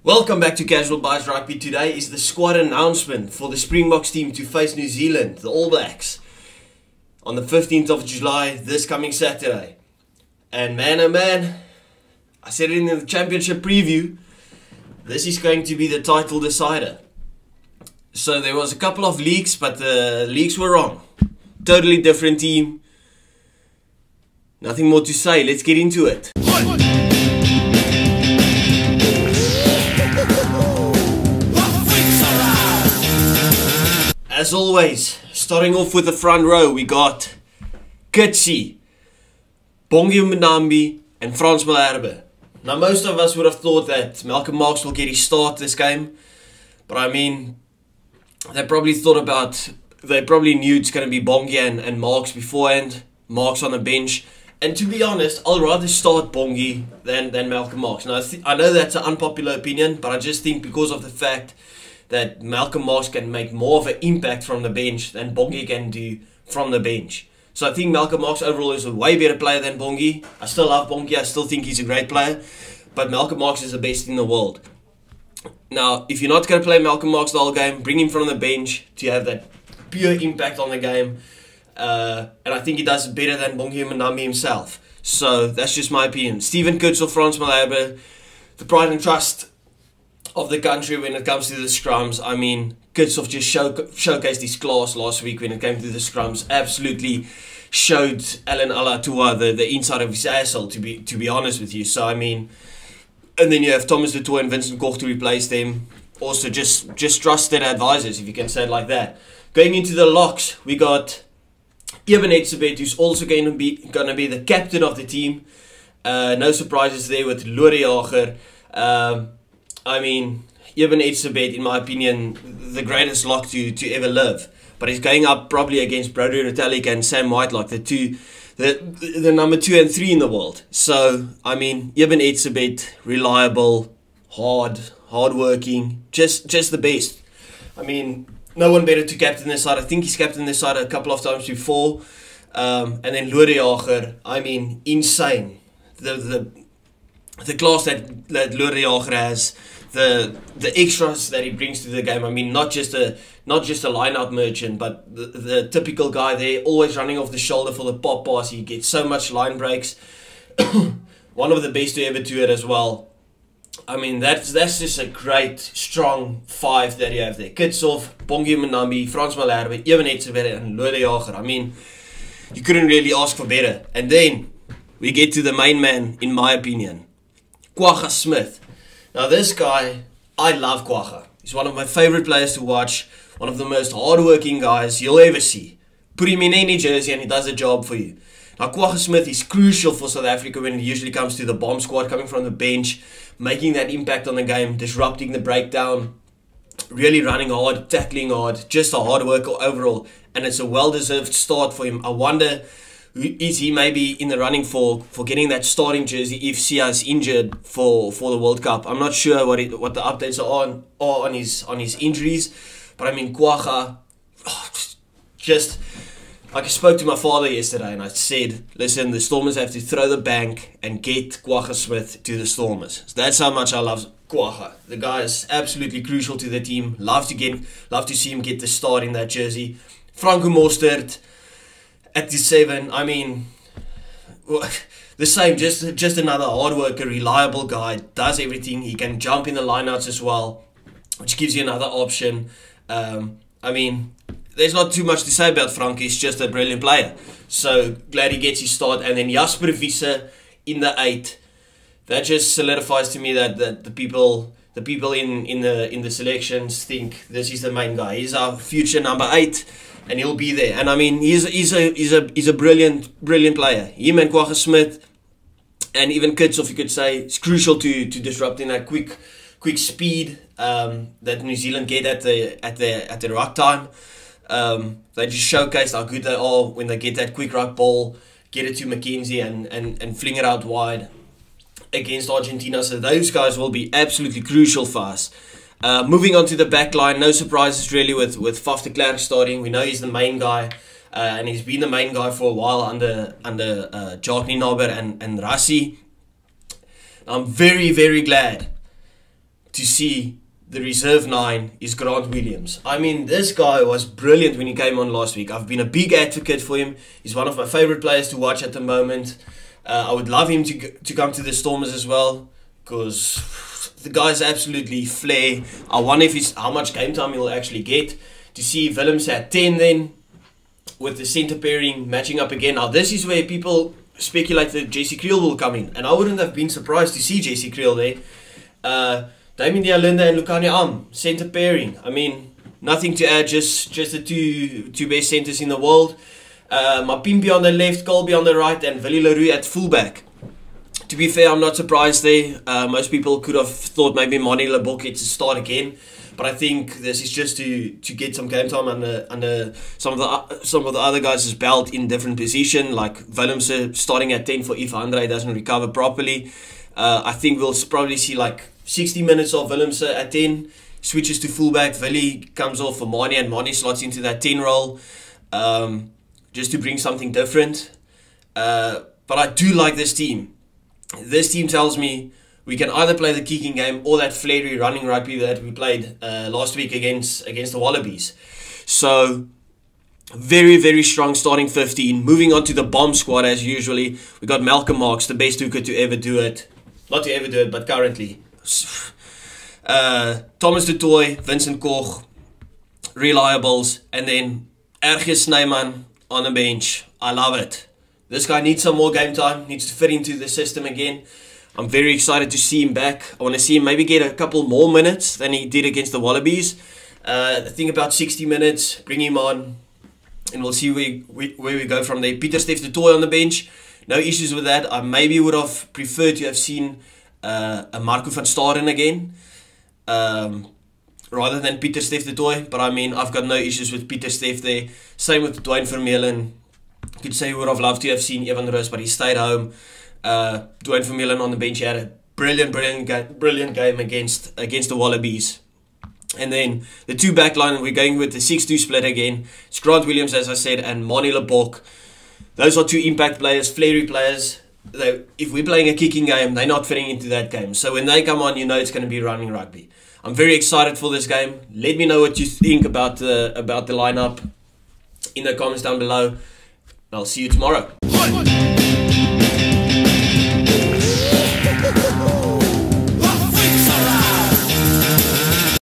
Welcome back to Casual Bites Rugby. Today is the squad announcement for the Springboks team to face New Zealand, the All Blacks, on the 15th of July, this coming Saturday. And man, oh man, I said it in the championship preview, this is going to be the title decider. So there was a couple of leaks, but the leaks were wrong. Totally different team. Nothing more to say, let's get into it. As always, starting off with the front row, we got Kitsi, Bongi Mbonambi, and Frans Malherbe. Now, most of us would have thought that Malcolm Marx will get his start this game, but I mean, they probably knew it's going to be Bongi and Marx beforehand, Marx on the bench. And to be honest, I'll rather start Bongi than Malcolm Marx. Now, I know that's an unpopular opinion, but I just think because of the fact that Malcolm Marx can make more of an impact from the bench than Bongi can do from the bench. So I think Malcolm Marx overall is a way better player than Bongi. I still love Bongi, I still think he's a great player, but Malcolm Marx is the best in the world. Now, if you're not going to play Malcolm Marx the whole game, bring him from the bench to have that pure impact on the game. And I think he does it better than Bongi Mbonambi himself. So that's just my opinion. Steven Kutz or Frans Malherbe, the pride and trust of the country when it comes to the scrums. I mean, Kutz just showcased his class last week when it came to the scrums. Absolutely showed Alan Alatua the inside of his asshole, to be honest with you. So I mean, and then you have Thomas Du Toit and Vincent Koch to replace them. Also just trusted advisors, if you can say it like that. Going into the locks, we got Eben Etzebeth, who's also going to be the captain of the team. No surprises there with Lore Jager. I mean, Eben Etzebeth, in my opinion, the greatest lock to ever live. But he's going up probably against Brodie Retallick and Sam Whitelock, the number 2 and 3 in the world. So, I mean, Eben Etzebeth, reliable, hard-working, just the best. I mean, no one better to captain this side. I think he's captained this side a couple of times before. And then Lore Jager, I mean, insane. The class that Lore Jager has, the extras that he brings to the game. I mean, not just a line-out merchant, but the typical guy there, always running off the shoulder for the pop pass. He gets so much line breaks. One of the best to ever do it as well. I mean, that's just a great, strong 5 that you have there. Kitsoff, Bongi Mbonambi, Frans Malherbe, Eben Etzebeth, and Lore Jager. I mean, you couldn't really ask for better. And then we get to the main man, in my opinion, Kwagga Smith. Now this guy, I love Kwagga. He's one of my favorite players to watch. One of the most hardworking guys you'll ever see. Put him in any jersey and he does a job for you. Now Kwagga Smith is crucial for South Africa when it usually comes to the bomb squad, coming from the bench, making that impact on the game, disrupting the breakdown, really running hard, tackling hard, just a hard worker overall. And it's a well-deserved start for him. I wonder, is he maybe in the running for getting that starting jersey if Sia is injured for the World Cup? I'm not sure what the updates are on his injuries, but I mean, Kwagga, just like I spoke to my father yesterday and I said, listen, the Stormers have to throw the bank and get Kwagga Smith to the Stormers. So that's how much I love Kwagga. The guy is absolutely crucial to the team. Love to see him get the start in that jersey. Franco Mostert at the 7, I mean, the same, just another hard worker, reliable guy, does everything. He can jump in the lineouts as well, which gives you another option. I mean, there's not too much to say about Frank. He's just a brilliant player. So glad he gets his start. And then Jasper Wiese in the 8. That just solidifies to me that the people in the selections think this is the main guy. He's our future number 8. And he'll be there. And I mean, he's a brilliant player. Him and Kwagga Smith, and even Kitsoff, you could say, it's crucial to disrupting that quick speed that New Zealand get at the ruck time. They just showcased how good they are when they get that quick ruck ball, get it to McKenzie and fling it out wide against Argentina. So those guys will be absolutely crucial for us. Moving on to the back line, no surprises really with Faf de Klerk starting. We know he's the main guy, and he's been the main guy for a while under Jacques Nienaber and Rassie. I'm very, very glad to see the reserve 9 is Grant Williams. I mean, this guy was brilliant when he came on last week. I've been a big advocate for him. He's one of my favorite players to watch at the moment. I would love him to come to the Stormers as well, because the guy's absolutely flair. I wonder if how much game time he'll actually get. To see Willems at 10 then, with the centre pairing matching up again. Now this is where people speculate that Jesse Creel will come in, and I wouldn't have been surprised to see Jesse Creel there. Damien Dialinda and Lukani Am, centre pairing. I mean, nothing to add, just the two best centres in the world. Mapimpi on the left, Colby on the right, and Willie Leroux at fullback. To be fair, I'm not surprised there. Most people could have thought maybe Manie Lebok gets to start again, but I think this is just to get some game time under some of the other guys' belt in different position, like Willems starting at 10 for if Andre doesn't recover properly. I think we'll probably see like 60 minutes of Willems at 10, switches to fullback, Willie comes off for Manie, and Manie slots into that 10 role, just to bring something different. But I do like this team. This team tells me we can either play the kicking game or that flary running rugby that we played last week against the Wallabies. So very, very strong starting 15. Moving on to the bomb squad as usually. We got Malcolm Marks, the best hooker to ever do it. Not to ever do it, but currently. Thomas du Toit, Vincent Koch, reliables, and then Erge Snyman on the bench. I love it. This guy needs some more game time, needs to fit into the system again. I'm very excited to see him back. I want to see him maybe get a couple more minutes than he did against the Wallabies. I think about 60 minutes, bring him on, and we'll see where we go from there. Pieter-Steph du Toit on the bench, no issues with that. I maybe would have preferred to have seen a Marco van Staden again, rather than Pieter-Steph du Toit. But I mean, I've got no issues with Pieter-Steph there. Same with Dwayne Vermeulen. Could say we would have loved to have seen Evan Roos, but he stayed home. Dwayne Vermeulen on the bench, he had a brilliant game against the Wallabies. And then the two back line, we're going with the 6-2 split again. It's Grant Williams, as I said, and Manie Lebok. Those are two impact players, flary players. If we're playing a kicking game, they're not fitting into that game. So when they come on, you know it's going to be running rugby. I'm very excited for this game. Let me know what you think about the lineup in the comments down below. I'll see you tomorrow.